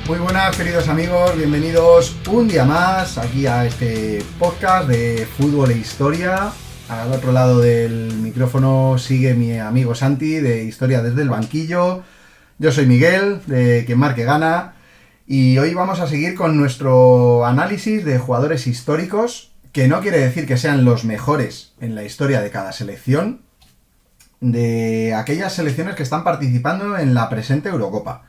Muy buenas, queridos amigos, bienvenidos un día más aquí a este podcast de fútbol e historia. Al otro lado del micrófono sigue mi amigo Santi de Historia desde el Banquillo. Yo soy Miguel, de Quien Marque Gana, y hoy vamos a seguir con nuestro análisis de jugadores históricos, que no quiere decir que sean los mejores en la historia de cada selección, de aquellas selecciones que están participando en la presente Eurocopa.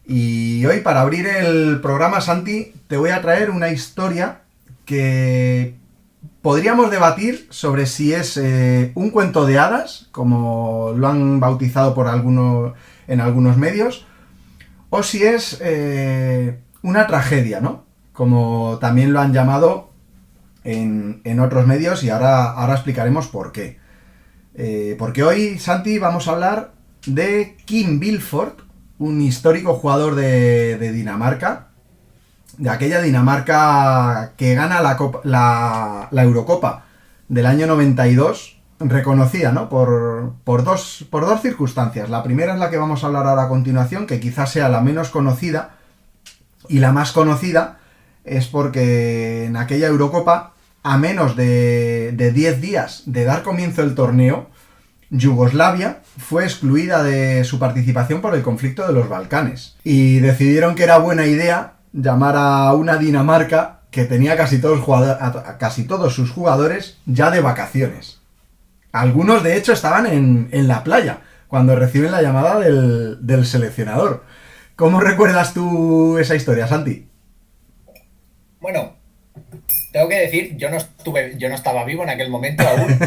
Y hoy, para abrir el programa, Santi, te voy a traer una historia que podríamos debatir sobre si es un cuento de hadas, como lo han bautizado en algunos medios, o si es una tragedia, ¿no? Como también lo han llamado en otros medios, y ahora explicaremos por qué. Porque hoy, Santi, vamos a hablar de Kim Vilfort, un histórico jugador de Dinamarca, de aquella Dinamarca que gana la Eurocopa del año 92, reconocida, ¿no? por dos circunstancias. La primera es la que vamos a hablar ahora a continuación, que quizás sea la menos conocida, y la más conocida es porque en aquella Eurocopa, a menos de 10 días de dar comienzo el torneo, Yugoslavia fue excluida de su participación por el conflicto de los Balcanes. Y decidieron que era buena idea llamar a una Dinamarca que tenía casi todos sus jugadores ya de vacaciones. Algunos, de hecho, estaban en la playa cuando reciben la llamada del seleccionador. ¿Cómo recuerdas tú esa historia, Santi? Bueno, tengo que decir, yo no estaba vivo en aquel momento aún.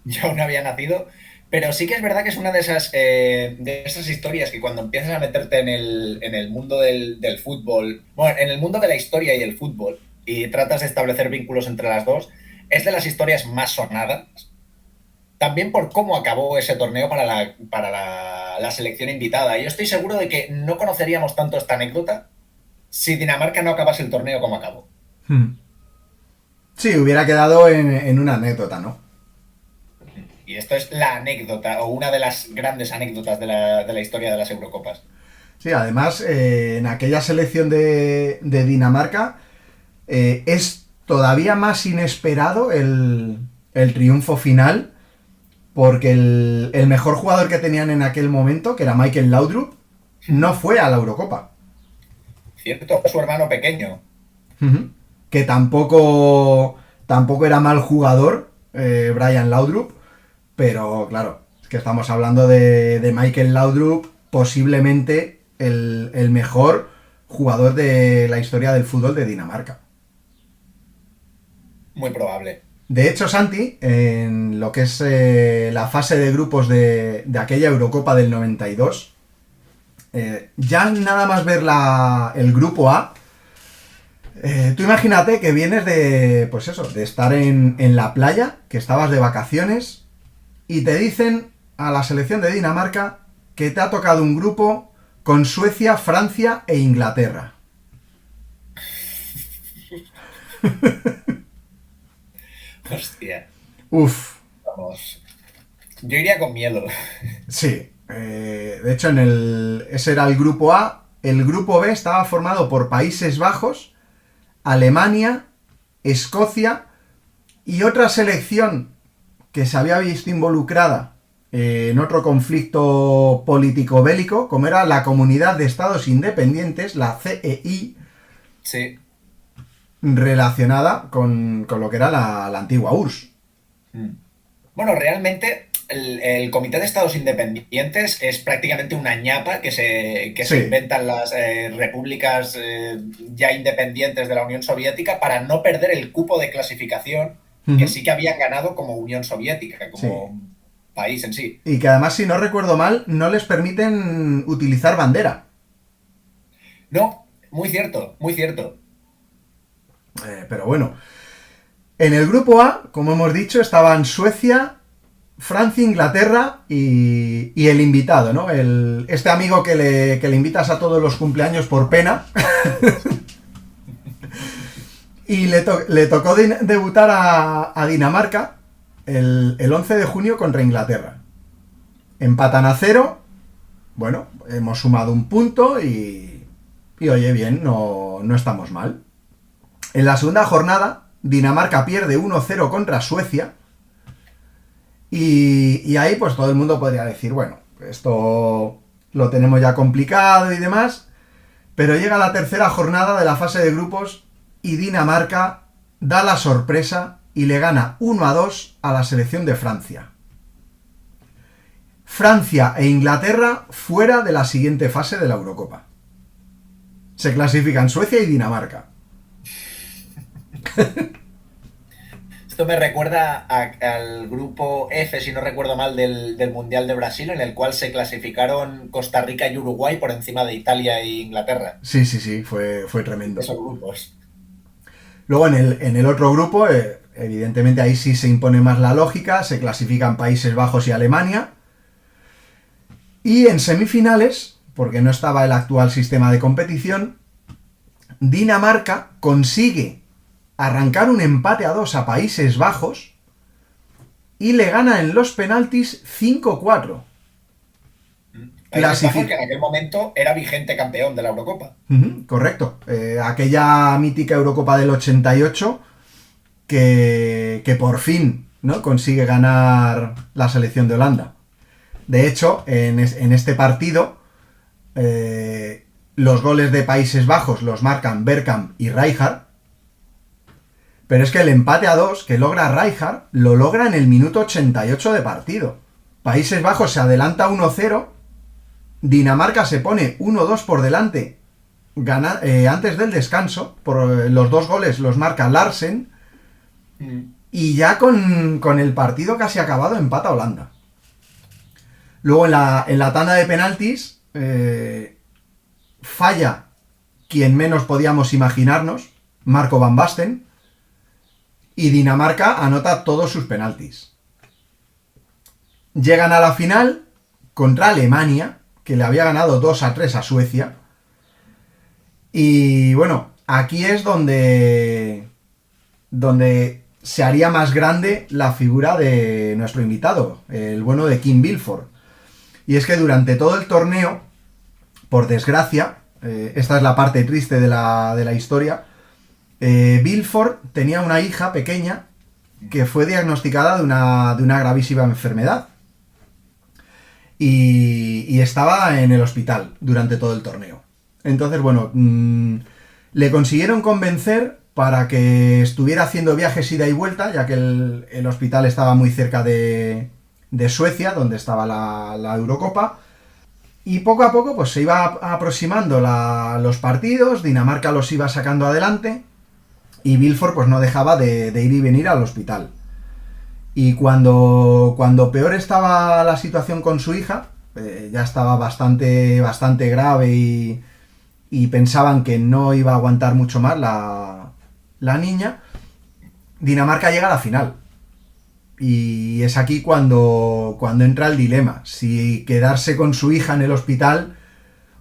Yo aún no había nacido, pero sí que es verdad que es una de esas historias que cuando empiezas a meterte en el mundo del fútbol, bueno, en el mundo de la historia y el fútbol, y tratas de establecer vínculos entre las dos, es de las historias más sonadas. También por cómo acabó ese torneo para la selección invitada. Yo estoy seguro de que no conoceríamos tanto esta anécdota si Dinamarca no acabase el torneo como acabó. Sí, hubiera quedado en una anécdota, ¿no? Y esto es la anécdota, o una de las grandes anécdotas de la historia de las Eurocopas. Sí, además, en aquella selección de Dinamarca es todavía más inesperado el triunfo final, porque el mejor jugador que tenían en aquel momento, que era Michael Laudrup, no fue a la Eurocopa. Cierto, su hermano pequeño. Que tampoco era mal jugador, Brian Laudrup, pero claro, es que estamos hablando de Michael Laudrup, posiblemente el mejor jugador de la historia del fútbol de Dinamarca. Muy probable. De hecho, Santi, en lo que es la fase de grupos de aquella Eurocopa del 92, ya nada más ver el grupo A, tú imagínate que vienes de estar en la playa, que estabas de vacaciones, y te dicen a la selección de Dinamarca que te ha tocado un grupo con Suecia, Francia e Inglaterra. Hostia. Uf. Vamos. Yo iría con miedo. Sí. De hecho, ese era el grupo A. El grupo B estaba formado por Países Bajos, Alemania, Escocia y otra selección que se había visto involucrada en otro conflicto político-bélico, como era la Comunidad de Estados Independientes, la CEI, Sí. relacionada con lo que era la antigua URSS. Bueno, realmente el Comité de Estados Independientes es prácticamente una ñapa que se Sí. inventan las repúblicas ya independientes de la Unión Soviética para no perder el cupo de clasificación que sí que habían ganado como Unión Soviética, Sí. como país en sí. Y que además, si no recuerdo mal, no les permiten utilizar bandera. No, muy cierto, muy cierto. Pero bueno. En el grupo A, como hemos dicho, estaban Suecia, Francia, Inglaterra y el invitado, ¿no? Este amigo que le invitas a todos los cumpleaños por pena. Y le tocó debutar a Dinamarca el 11 de junio contra Inglaterra. Empatan a 0. Bueno, hemos sumado un punto y Y oye, bien, no estamos mal. En la segunda jornada, Dinamarca pierde 1-0 contra Suecia. Y ahí pues todo el mundo podría decir, bueno, esto lo tenemos ya complicado y demás. Pero llega la tercera jornada de la fase de grupos y Dinamarca da la sorpresa y le gana 1-2 a la selección de Francia. Francia e Inglaterra fuera de la siguiente fase de la Eurocopa. Se clasifican Suecia y Dinamarca. Esto me recuerda al grupo F, si no recuerdo mal, del Mundial de Brasil, en el cual se clasificaron Costa Rica y Uruguay por encima de Italia e Inglaterra. Sí, fue tremendo. Esos grupos. Luego en el otro grupo, evidentemente ahí sí se impone más la lógica, se clasifican Países Bajos y Alemania. Y en semifinales, porque no estaba el actual sistema de competición, Dinamarca consigue arrancar un empate a 2 a Países Bajos y le gana en los penaltis 5-4. Países Bajos, que en aquel momento era vigente campeón de la Eurocopa. Correcto. Aquella mítica Eurocopa del 88 que por fin, ¿no?, consigue ganar la selección de Holanda. De hecho, en este partido, los goles de Países Bajos los marcan Bergkamp y Rijkaard. Pero es que el empate a 2 que logra Rijkaard lo logra en el minuto 88 de partido. Países Bajos se adelanta 1-0. Dinamarca se pone 1-2 por delante antes del descanso. Por los dos goles los marca Larsen. Y ya con el partido casi acabado empata Holanda. Luego en la tanda de penaltis falla quien menos podíamos imaginarnos, Marco Van Basten, y Dinamarca anota todos sus penaltis. Llegan a la final contra Alemania, que le había ganado 2-3 a Suecia. Y bueno, aquí es donde se haría más grande la figura de nuestro invitado, el bueno de Kim Vilfort. Y es que durante todo el torneo, por desgracia, esta es la parte triste de la historia, Vilfort tenía una hija pequeña que fue diagnosticada de una gravísima enfermedad. Y estaba en el hospital durante todo el torneo. Entonces, bueno, le consiguieron convencer para que estuviera haciendo viajes ida y vuelta, ya que el hospital estaba muy cerca de Suecia, donde estaba la Eurocopa. Y poco a poco pues se iba aproximando los partidos, Dinamarca los iba sacando adelante y Vilfort pues no dejaba de ir y venir al hospital. Y cuando peor estaba la situación con su hija, ya estaba bastante grave y pensaban que no iba a aguantar mucho más la niña, Dinamarca llega a la final. Y es aquí cuando entra el dilema, si quedarse con su hija en el hospital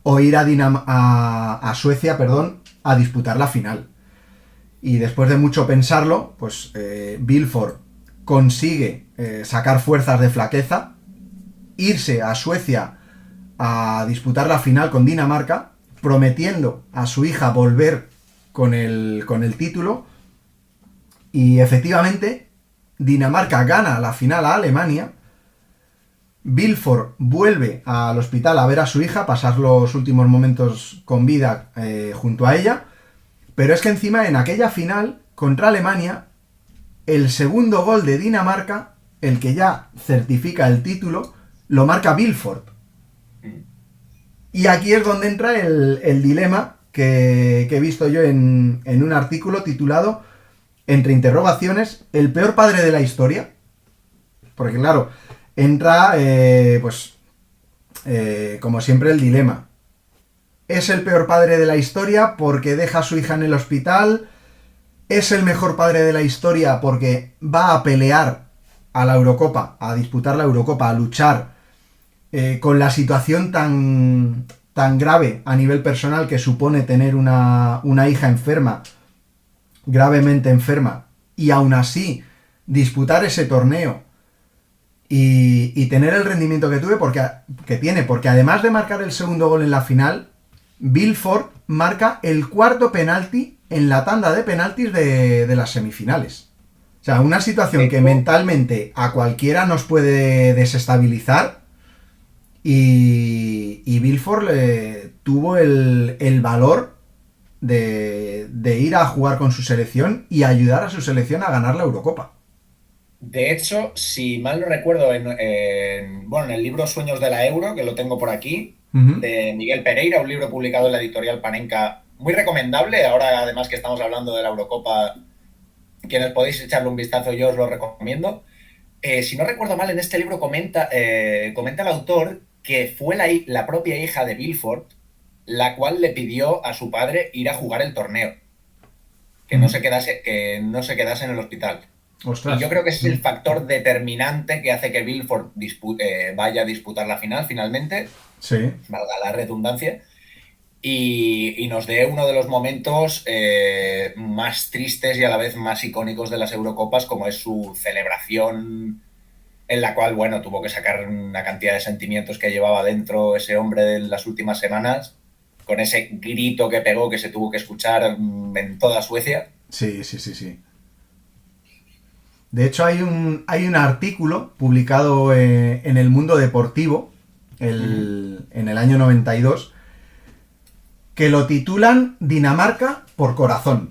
o ir a Suecia, a disputar la final. Y después de mucho pensarlo, pues Vilfort consigue sacar fuerzas de flaqueza, irse a Suecia a disputar la final con Dinamarca, prometiendo a su hija volver con el título, y efectivamente Dinamarca gana la final a Alemania. Vilfort vuelve al hospital a ver a su hija, pasar los últimos momentos con vida junto a ella, pero es que encima en aquella final contra Alemania, el segundo gol de Dinamarca, el que ya certifica el título, lo marca Vilfort. Y aquí es donde entra el dilema que he visto yo en un artículo titulado, entre interrogaciones, el peor padre de la historia. Porque claro, entra, como siempre, el dilema. ¿Es el peor padre de la historia porque deja a su hija en el hospital? ¿Es el mejor padre de la historia porque va a pelear a la Eurocopa, a disputar la Eurocopa, a luchar con la situación tan grave a nivel personal que supone tener una hija enferma, gravemente enferma, y aún así disputar ese torneo y tener el rendimiento que tiene, porque además de marcar el segundo gol en la final, Vilford marca el cuarto penalti en la tanda de penaltis de las semifinales. O sea, una situación que mentalmente a cualquiera nos puede desestabilizar. Y Vilford tuvo el valor de ir a jugar con su selección y ayudar a su selección a ganar la Eurocopa. De hecho, si mal no recuerdo, bueno, en el libro Sueños de la Euro, que lo tengo por aquí, de Miguel Pereira, un libro publicado en la editorial Panenka, muy recomendable. Ahora, además que estamos hablando de la Eurocopa, quienes podéis echarle un vistazo, yo os lo recomiendo. Si no recuerdo mal, en este libro comenta el autor que fue la propia hija de Vilford la cual le pidió a su padre ir a jugar el torneo, que no se quedase en el hospital. Y yo Ostras. creo que ese es el factor determinante que hace que Vilford vaya a disputar la final finalmente, Sí. valga la redundancia, y nos dé uno de los momentos más tristes y a la vez más icónicos de las Eurocopas, como es su celebración, en la cual, bueno, tuvo que sacar una cantidad de sentimientos que llevaba dentro ese hombre en las últimas semanas, con ese grito que pegó que se tuvo que escuchar en toda Suecia. Sí, sí, sí, sí. De hecho, hay un artículo publicado en el Mundo Deportivo en el año 92 que lo titulan Dinamarca por corazón.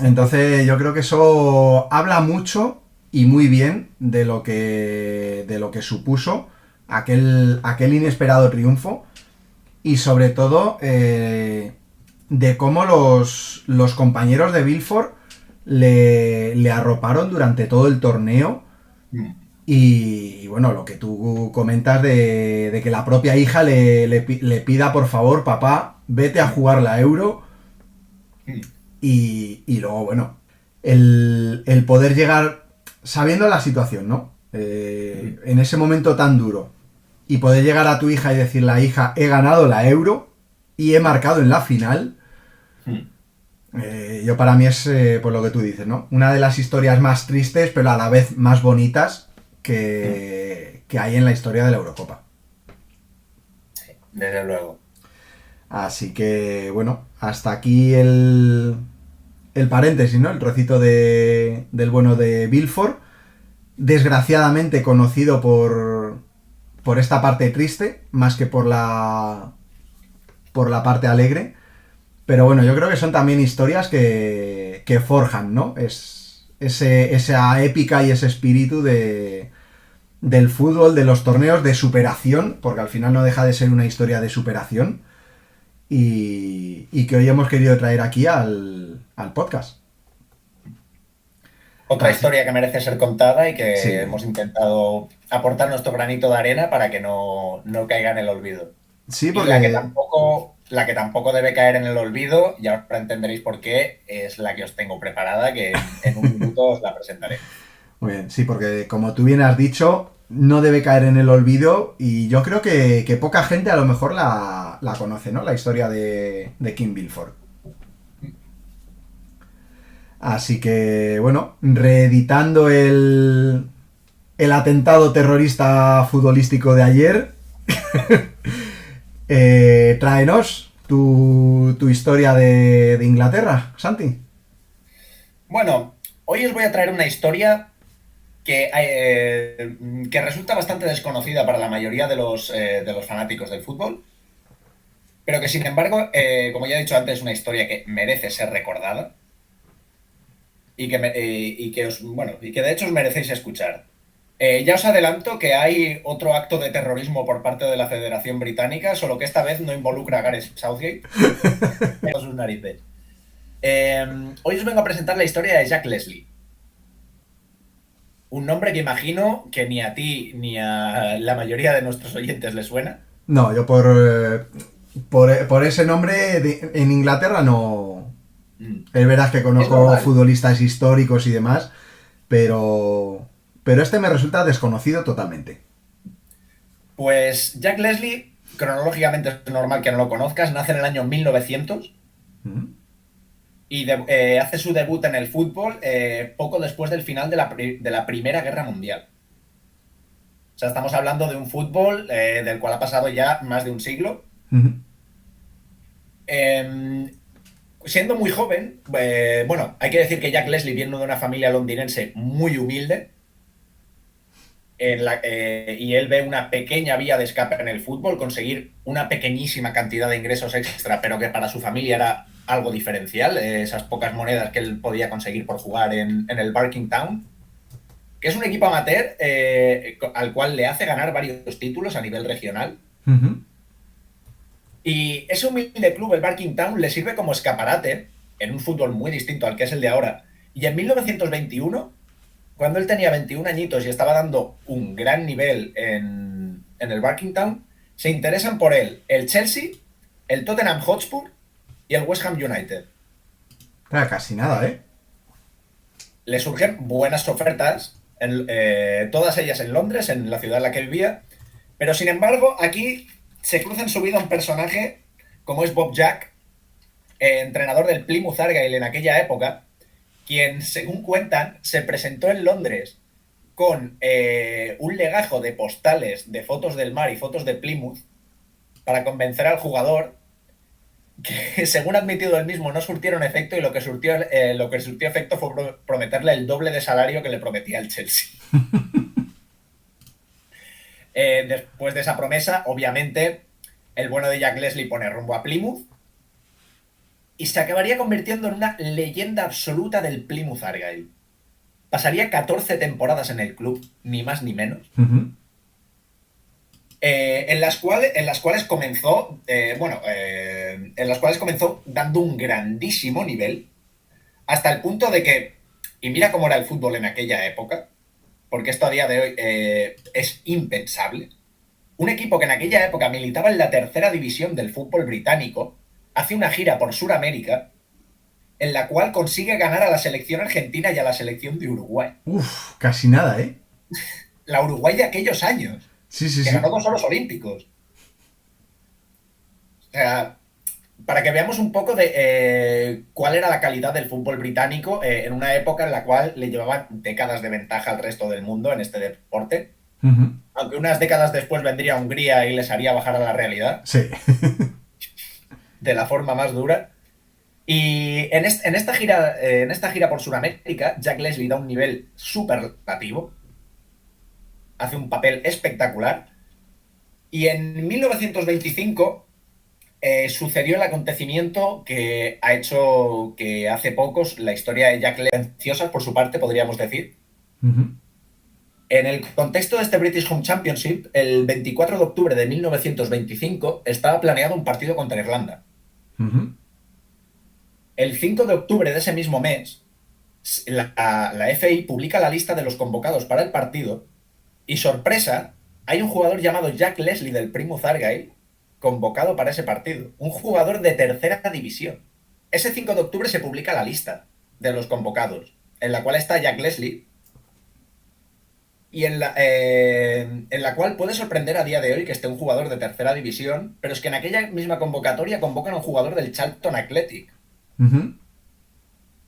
Entonces yo creo que eso habla mucho y muy bien de lo que supuso aquel inesperado triunfo y sobre todo de cómo los compañeros de Vilford le arroparon durante todo el torneo y bueno, lo que tú comentas de que la propia hija le pida por favor, papá, vete a jugar la Euro y luego, bueno, el poder llegar sabiendo la situación, ¿no? En ese momento tan duro y poder llegar a tu hija y decirle, la hija, he ganado la Euro y he marcado en la final. Yo para mí es por lo que tú dices, ¿no? Una de las historias más tristes, pero a la vez más bonitas que hay en la historia de la Eurocopa. Sí, desde luego. Así que, bueno, hasta aquí el paréntesis, ¿no? El trocito del bueno de Vilford. Desgraciadamente conocido por esta parte triste, más que por la parte alegre. Pero bueno, yo creo que son también historias que forjan, ¿no? Esa épica y ese espíritu del fútbol, de los torneos, de superación, porque al final no deja de ser una historia de superación. Y que hoy hemos querido traer aquí al podcast. Otra historia que merece ser contada y que Sí. hemos intentado aportar nuestro granito de arena para que no caiga en el olvido. Sí, Y porque... la que tampoco debe caer en el olvido, y ahora entenderéis por qué, es la que os tengo preparada, que en un minuto os la presentaré. Muy bien, sí, porque como tú bien has dicho, no debe caer en el olvido y yo creo que poca gente a lo mejor la conoce, ¿no? La historia de Kim Vilford. Así que, bueno, reeditando el atentado terrorista futbolístico de ayer, tráenos tu historia de Inglaterra, Santi. Bueno, hoy os voy a traer una historia que resulta bastante desconocida para la mayoría de los fanáticos del fútbol, pero que sin embargo, como ya he dicho antes, es una historia que merece ser recordada y que de hecho os merecéis escuchar. Ya os adelanto que hay otro acto de terrorismo por parte de la Federación Británica, solo que esta vez no involucra a Gareth Southgate, pero sus narices. Hoy os vengo a presentar la historia de Jack Leslie. Un nombre que imagino que ni a ti ni a la mayoría de nuestros oyentes le suena. No, yo por ese nombre en Inglaterra no... Es verdad que Es conozco normal. futbolistas históricos y demás, pero este me resulta desconocido totalmente. Pues Jack Leslie, cronológicamente es normal que no lo conozcas, nace en el año 1900 ¿Mm? y hace su debut en el fútbol poco después del final de la Primera Guerra Mundial. O sea, estamos hablando de un fútbol del cual ha pasado ya más de un siglo. ¿Mm? Eh, Siendo muy joven, bueno, hay que decir que Jack Leslie viene de una familia londinense muy humilde, y él ve una pequeña vía de escape en el fútbol, conseguir una pequeñísima cantidad de ingresos extra, pero que para su familia era algo diferencial, esas pocas monedas que él podía conseguir por jugar en el Barking Town, que es un equipo amateur al cual le hace ganar varios títulos a nivel regional. Ujú. Y ese humilde club, el Barking Town, le sirve como escaparate en un fútbol muy distinto al que es el de ahora. Y en 1921, cuando él tenía 21 añitos y estaba dando un gran nivel en el Barking Town, se interesan por él el Chelsea, el Tottenham Hotspur y el West Ham United. Casi nada, ¿eh? Le surgen buenas ofertas, todas ellas en Londres, en la ciudad en la que vivía, pero sin embargo aquí se cruza en su vida un personaje como es Bob Jack, entrenador del Plymouth Argyle en aquella época, quien, según cuentan, se presentó en Londres con un legajo de postales de fotos del mar y fotos de Plymouth para convencer al jugador que, según ha admitido él mismo, no surtieron efecto, y lo que surtió efecto fue prometerle el doble de salario que le prometía el Chelsea. Después de esa promesa, obviamente, el bueno de Jack Leslie pone rumbo a Plymouth y se acabaría convirtiendo en una leyenda absoluta del Plymouth Argyle. Pasaría 14 temporadas en el club, ni más ni menos, Ujú. en las cuales comenzó, en las cuales comenzó dando un grandísimo nivel, hasta el punto de que, y mira cómo era el fútbol en aquella época, porque esto a día de hoy es impensable, un equipo que en aquella época militaba en la tercera división del fútbol británico hace una gira por Sudamérica en la cual consigue ganar a la selección argentina y a la selección de Uruguay. Uf, casi nada, ¿eh? La Uruguay de aquellos años, Sí, sí, que ganó sí. 2 oros olímpicos. O sea, para que veamos un poco de cuál era la calidad del fútbol británico en una época en la cual le llevaban décadas de ventaja al resto del mundo en este deporte. Ujú. Aunque unas décadas después vendría Hungría y les haría bajar a la realidad Sí. de la forma más dura. Y en esta gira por Sudamérica, Jack Leslie da un nivel superlativo, hace un papel espectacular. Y en 1925 sucedió el acontecimiento que ha hecho que hace pocos la historia de Jack Leslie, ansiosa por su parte, podríamos decir. Ujú. En el contexto de este British Home Championship, el 24 de octubre de 1925 estaba planeado un partido contra Irlanda. Ujú. El 5 de octubre de ese mismo mes, la FA publica la lista de los convocados para el partido y, sorpresa, hay un jugador llamado Jack Leslie del Plymouth Argyle convocado para ese partido. Un jugador de tercera división. Ese 5 de octubre se publica la lista de los convocados, en la cual está Jack Leslie y en la cual puede sorprender a día de hoy que esté un jugador de tercera división, pero es que en aquella misma convocatoria convocan a un jugador del Charlton Athletic, Ujú.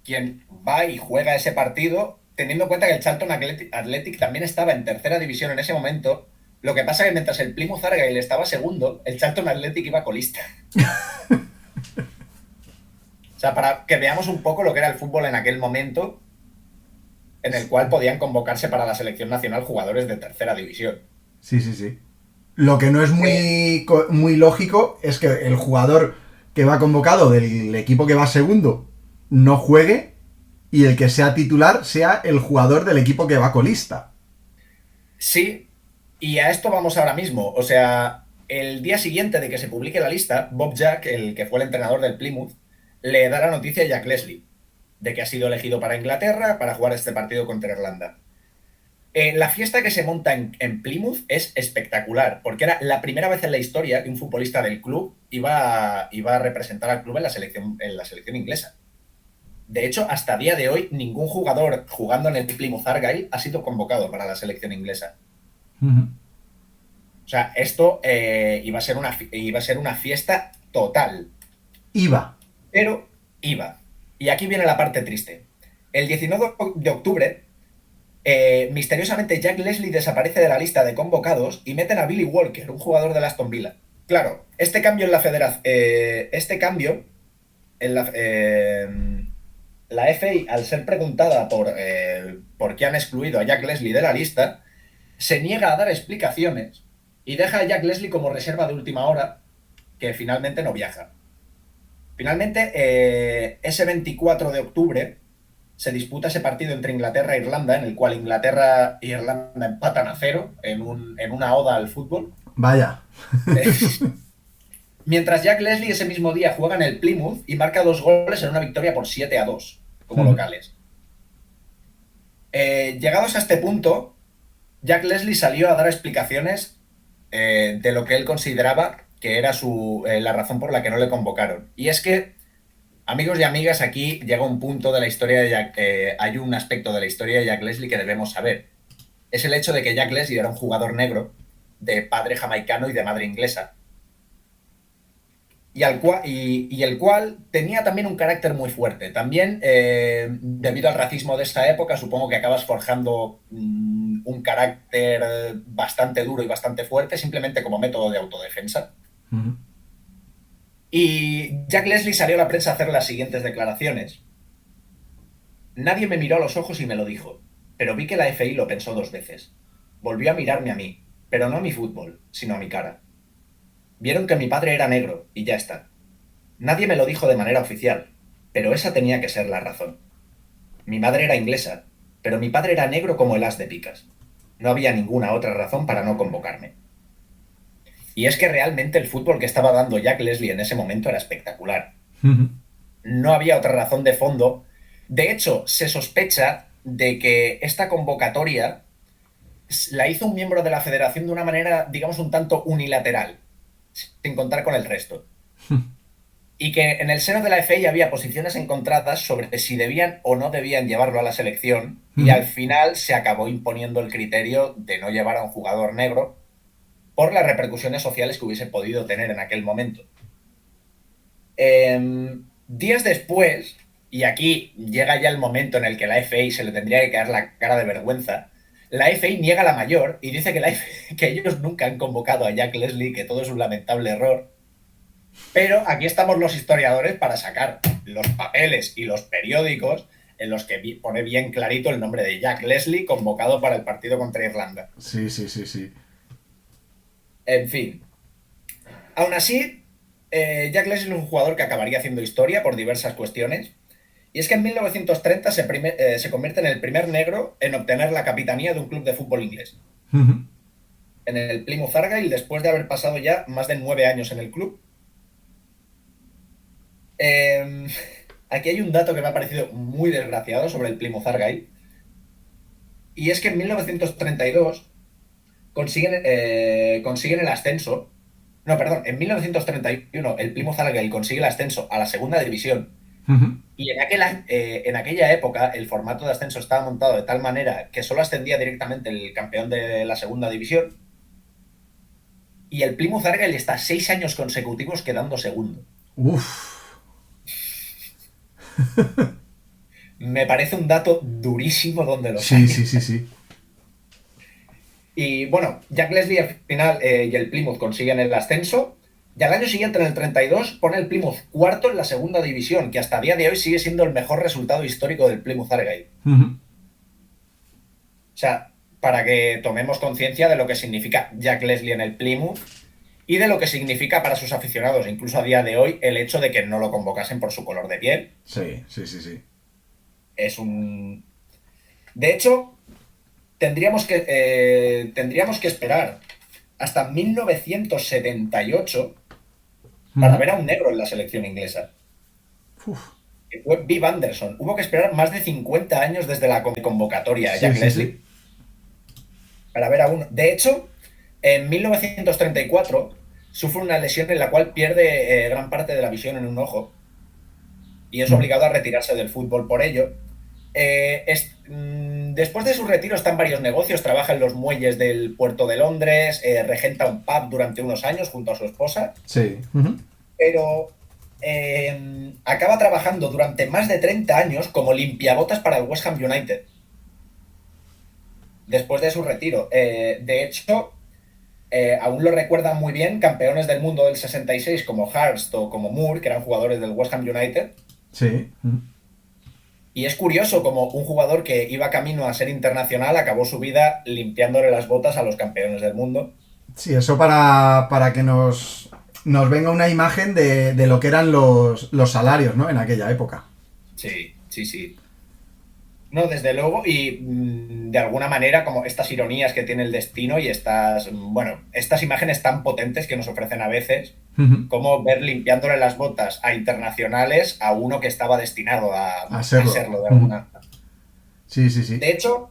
quien va y juega ese partido, teniendo en cuenta que el Charlton Athletic también estaba en tercera división en ese momento. Lo que pasa es que mientras el Plymouth Argyle estaba segundo, el Charlton Athletic iba colista. O sea, para que veamos un poco lo que era el fútbol en aquel momento, en el cual podían convocarse para la selección nacional jugadores de tercera división. Sí, sí, sí. Lo que no es Eh, muy lógico es que el jugador que va convocado del equipo que va segundo no juegue y el que sea titular sea el jugador del equipo que va colista. sí, y a esto vamos ahora mismo. O sea, el día siguiente de que se publique la lista, Bob Jack, el que fue el entrenador del Plymouth, le da la noticia a Jack Leslie de que ha sido elegido para Inglaterra para jugar este partido contra Irlanda. La fiesta que se monta en Plymouth es espectacular, porque era la primera vez en la historia que un futbolista del club iba a representar al club en la selección inglesa. De hecho, hasta día de hoy, ningún jugador jugando en el Plymouth Argyle ha sido convocado para la selección inglesa. Ujú. O sea, esto iba a ser una fiesta total, Iba. pero iba. Y aquí viene la parte triste. El 19 de octubre, misteriosamente Jack Leslie desaparece de la lista de convocados y meten a Billy Walker, un jugador del Aston Villa. claro, este cambio en la federación, este cambio en la FA, al ser preguntada por qué han excluido a Jack Leslie de la lista, se niega a dar explicaciones y deja a Jack Leslie como reserva de última hora, que finalmente no viaja. Finalmente, ese 24 de octubre se disputa ese partido entre Inglaterra e Irlanda, en el cual Inglaterra e Irlanda empatan a cero en una oda al fútbol. Vaya. Mientras Jack Leslie ese mismo día juega en el Plymouth y marca 2 goles en una victoria por 7-2 como locales. Llegados a este punto, Jack Leslie salió a dar explicaciones de lo que él consideraba que era la razón por la que no le convocaron. Y es que, amigos y amigas, aquí llega un punto de la historia de Jack, hay un aspecto de la historia de Jack Leslie que debemos saber. Es el hecho de que Jack Leslie era un jugador negro, de padre jamaicano y de madre inglesa. Y el cual tenía también un carácter muy fuerte. También, debido al racismo de esta época, supongo que acabas forjando un carácter bastante duro y bastante fuerte, simplemente como método de autodefensa. Y Jack Leslie salió a la prensa a hacer las siguientes declaraciones. Nadie me miró a los ojos y me lo dijo, pero vi que la FI lo pensó 2 veces. Volvió a mirarme a mí, pero no a mi fútbol, sino a mi cara. Vieron que mi padre era negro, y ya está. Nadie me lo dijo de manera oficial, pero esa tenía que ser la razón. Mi madre era inglesa, pero mi padre era negro como el as de picas. No había ninguna otra razón para no convocarme. Y es que realmente el fútbol que estaba dando Jack Leslie en ese momento era espectacular. No había otra razón de fondo. De hecho, se sospecha de que esta convocatoria la hizo un miembro de la federación de una manera, digamos, un tanto unilateral, sin contar con el resto. Y que en el seno de la FA había posiciones encontradas sobre si debían o no debían llevarlo a la selección, y al final se acabó imponiendo el criterio de no llevar a un jugador negro por las repercusiones sociales que hubiese podido tener en aquel momento. Días después, y aquí llega ya el momento en el que la FA se le tendría que caer la cara de vergüenza, la FA niega la mayor y dice que ellos nunca han convocado a Jack Leslie, que todo es un lamentable error. Pero aquí estamos los historiadores para sacar los papeles y los periódicos en los que pone bien clarito el nombre de Jack Leslie convocado para el partido contra Irlanda. Sí, sí, sí, sí. En fin. Aún así, Jack Leslie es un jugador que acabaría haciendo historia por diversas cuestiones. Y es que en 1930 se convierte en el primer negro en obtener la capitanía de un club de fútbol inglés. En el Plymouth Argyle, después de haber pasado ya más de 9 años en el club. Aquí hay un dato que me ha parecido muy desgraciado sobre el Plymouth Argyle. Y es que en 1932 consiguen el ascenso. No, perdón, en 1931 el Plymouth Argyle consigue el ascenso a la segunda división. Y en aquella época el formato de ascenso estaba montado de tal manera que solo ascendía directamente el campeón de la segunda división. Y el Plymouth Argyle está 6 años consecutivos quedando segundo. Uf. Me parece un dato durísimo donde lo Sí, sí, sí, sí. Y bueno, Jack Leslie al final y el Plymouth consiguen el ascenso. Y al año siguiente, en el 32, pone el Plymouth cuarto en la segunda división, que hasta día de hoy sigue siendo el mejor resultado histórico del Plymouth Argyle. O sea, para que tomemos conciencia de lo que significa Jack Leslie en el Plymouth y de lo que significa para sus aficionados, incluso a día de hoy, el hecho de que no lo convocasen por su color de piel. Sí, sí, sí, sí. Es un... De hecho, tendríamos que esperar hasta 1978 para ver a un negro en la selección inglesa. Que fue Viv Anderson. Hubo que esperar más de 50 años desde la convocatoria a Jack Leslie para ver a uno. De hecho, en 1934 sufre una lesión en la cual pierde gran parte de la visión en un ojo y es obligado a retirarse del fútbol por ello. Después de su retiro está en varios negocios, trabaja en los muelles del puerto de Londres, regenta un pub durante unos años junto a su esposa. Sí. Pero acaba trabajando durante más de 30 años como limpiabotas para el West Ham United. Después de su retiro. De hecho, aún lo recuerdan muy bien campeones del mundo del 66 como Hurst o como Moore, que eran jugadores del West Ham United. Sí. Y es curioso como un jugador que iba camino a ser internacional acabó su vida limpiándole las botas a los campeones del mundo. Sí, eso para que nos venga una imagen de lo que eran los salarios, ¿no? En aquella época. Sí, sí, sí. No, desde luego, y de alguna manera, como estas ironías que tiene el destino y estas imágenes tan potentes que nos ofrecen a veces, como ver limpiándole las botas a internacionales a uno que estaba destinado A a serlo. serlo de alguna. Sí, sí, sí. De hecho,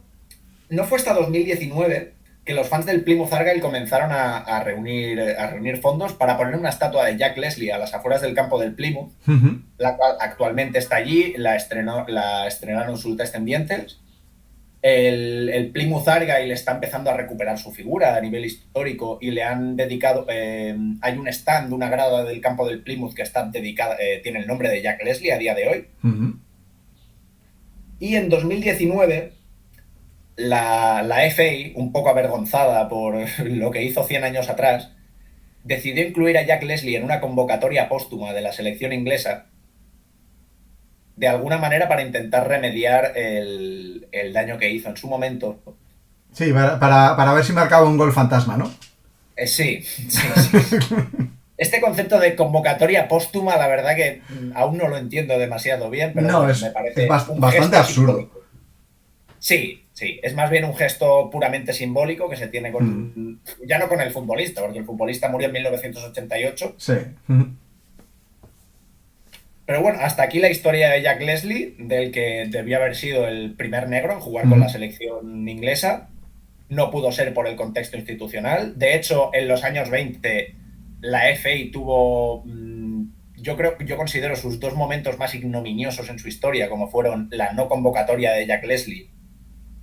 no fue hasta 2019 que los fans del Plymouth Argyle comenzaron a reunir fondos para poner una estatua de Jack Leslie a las afueras del campo del Plymouth, la cual actualmente está allí, la estrenaron sus descendientes. El Plymouth Argyle está empezando a recuperar su figura a nivel histórico y le han dedicado, hay un stand, una grada del campo del Plymouth que está dedicada, tiene el nombre de Jack Leslie a día de hoy. Y en 2019 la FA, un poco avergonzada por lo que hizo 100 años atrás, decidió incluir a Jack Leslie en una convocatoria póstuma de la selección inglesa, de alguna manera para intentar remediar el daño que hizo en su momento. Sí, para ver si marcaba un gol fantasma, ¿no? Sí, sí, sí. Este concepto de convocatoria póstuma, la verdad que aún no lo entiendo demasiado bien, pero No, bueno, es me parece un bastante gesto absurdo. simbólico. Sí, sí, es más bien un gesto puramente simbólico que se tiene ya no con el futbolista, porque el futbolista murió en 1988. Sí. Pero bueno, hasta aquí la historia de Jack Leslie, del que debió haber sido el primer negro en jugar con la selección inglesa. No pudo ser por el contexto institucional. De hecho, en los años 20, la FA tuvo, yo considero sus dos momentos más ignominiosos en su historia, como fueron la no convocatoria de Jack Leslie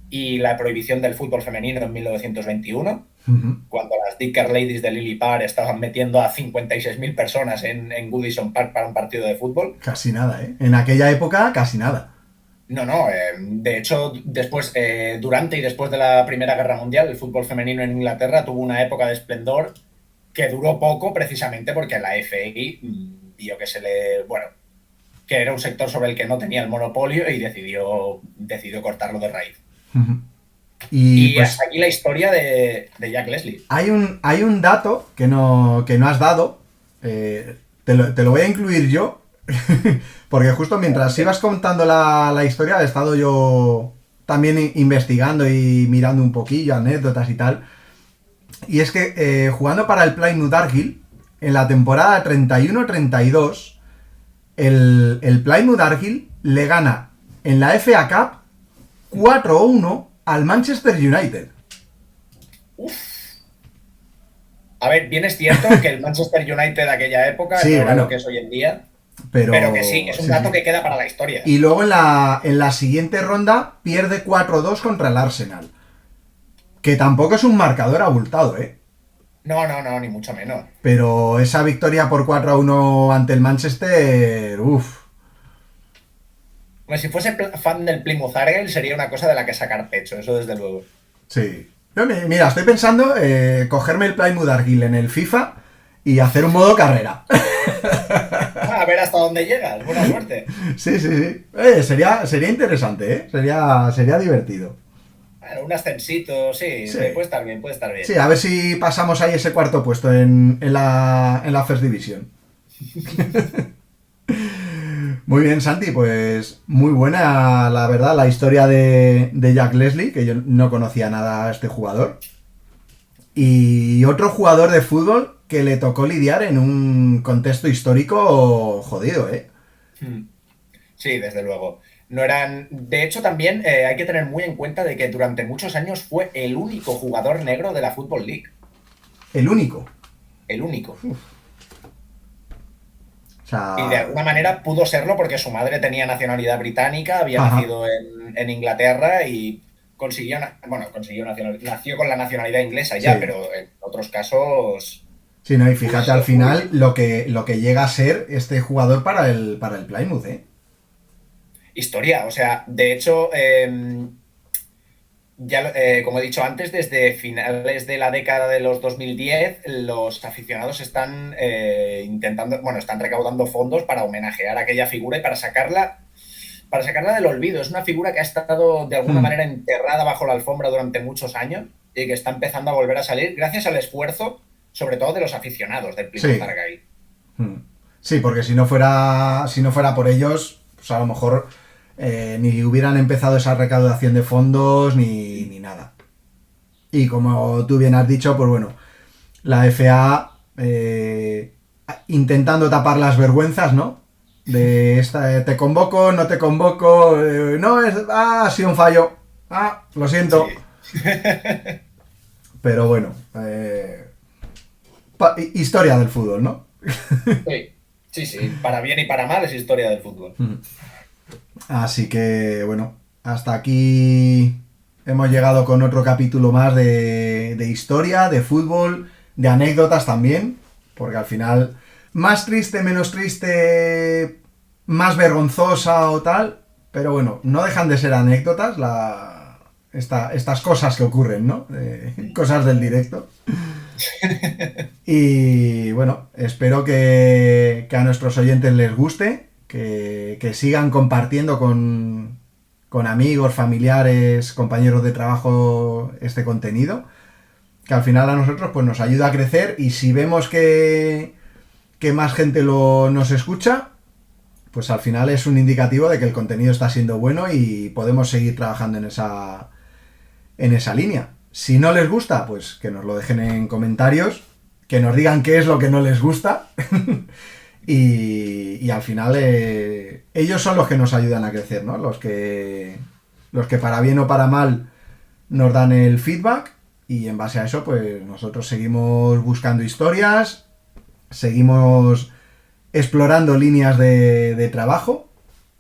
y la prohibición del fútbol femenino en 1921, cuando las Dicker Ladies de Lily Parr estaban metiendo a 56.000 personas en Goodison Park para un partido de fútbol. Casi nada, ¿eh? En aquella época, casi nada. No, de hecho, durante y después de la Primera Guerra Mundial, el fútbol femenino en Inglaterra tuvo una época de esplendor que duró poco precisamente porque la FA vio que era un sector sobre el que no tenía el monopolio y decidió cortarlo de raíz. Y pues hasta aquí la historia de Jack Leslie. hay un dato que no has dado, te lo voy a incluir yo, porque justo mientras ibas contando la historia he estado yo también investigando y mirando un poquillo, anécdotas y tal. Y es que jugando para el Plymouth Argyle, en la temporada 31-32, el Plymouth Argyle le gana en la FA Cup 4-1 al Manchester United. A ver, bien es cierto que el Manchester United de aquella época Sí, no era bueno, lo que es hoy en día, pero que sí, es un dato que queda para la historia. Y luego en la siguiente ronda pierde 4-2 contra el Arsenal. Que tampoco es un marcador abultado, ¿eh? No, ni mucho menos. Pero esa victoria por 4-1 ante el Manchester, uff. Pues si fuese fan del Plymouth Argyle sería una cosa de la que sacar pecho, eso desde luego. Sí. Mira, estoy pensando cogerme el Plymouth Argyle en el FIFA y hacer un modo carrera. A ver hasta dónde llegas, buena suerte. Sí. Sería interesante, ¿eh? Sería divertido. Bueno, un ascensito, sí, puede estar bien. Sí, a ver si pasamos ahí ese cuarto puesto en la First Division. Muy bien, Santi, pues muy buena, la verdad, la historia de Jack Leslie, que yo no conocía nada a este jugador. Y otro jugador de fútbol que le tocó lidiar en un contexto histórico jodido, ¿eh? Sí, desde luego. No eran. De hecho, también hay que tener muy en cuenta de que durante muchos años fue el único jugador negro de la Football League. El único. El único. O sea... Y de alguna manera pudo serlo porque su madre tenía nacionalidad británica, había nacido en Inglaterra y nació con la nacionalidad inglesa ya, pero en otros casos... Sí, no, y fíjate al final lo que llega a ser este jugador para el Plymouth, ¿eh? Historia, o sea, de hecho, ya, como he dicho antes, desde finales de la década de los 2010, los aficionados están intentando, bueno, están recaudando fondos para homenajear a aquella figura y para sacarla del olvido. Es una figura que ha estado de alguna Hmm, manera enterrada bajo la alfombra durante muchos años y que está empezando a volver a salir gracias al esfuerzo, sobre todo de los aficionados del Plymouth sí. Argyle. Hmm. Sí, porque si no fuera por ellos, pues a lo mejor ni hubieran empezado esa recaudación de fondos ni nada. Y como tú bien has dicho, pues bueno, la FA intentando tapar las vergüenzas, ¿no? De esta, te convoco, no te convoco, no, ha sido un fallo, lo siento. Sí. Pero bueno, historia del fútbol, ¿no? Sí, sí, sí, para bien y para mal es historia del fútbol. Así que bueno, hasta aquí hemos llegado con otro capítulo más de historia, de fútbol, de anécdotas también, porque al final, más triste, menos triste, más vergonzosa o tal, pero bueno, no dejan de ser anécdotas estas cosas que ocurren, ¿no? Cosas del directo. Y bueno, espero que a nuestros oyentes les guste, que sigan compartiendo con amigos, familiares, compañeros de trabajo este contenido, que al final a nosotros pues nos ayuda a crecer y si vemos que más gente nos escucha, pues al final es un indicativo de que el contenido está siendo bueno y podemos seguir trabajando en esa línea. Si no les gusta, pues que nos lo dejen en comentarios, que nos digan qué es lo que no les gusta. Y al final ellos son los que nos ayudan a crecer, ¿no? Los que para bien o para mal nos dan el feedback y en base a eso pues nosotros seguimos buscando historias, seguimos explorando líneas de trabajo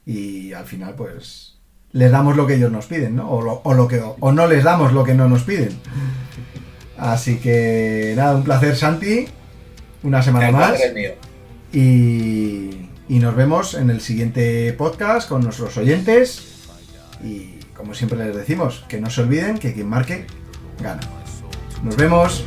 y al final pues les damos lo que ellos nos piden, ¿no? O no les damos lo que no nos piden. Así que nada, un placer, Santi, una semana El placer más es mío. y nos vemos en el siguiente podcast con nuestros oyentes y como siempre les decimos, que no se olviden que quien marque, gana. Nos vemos.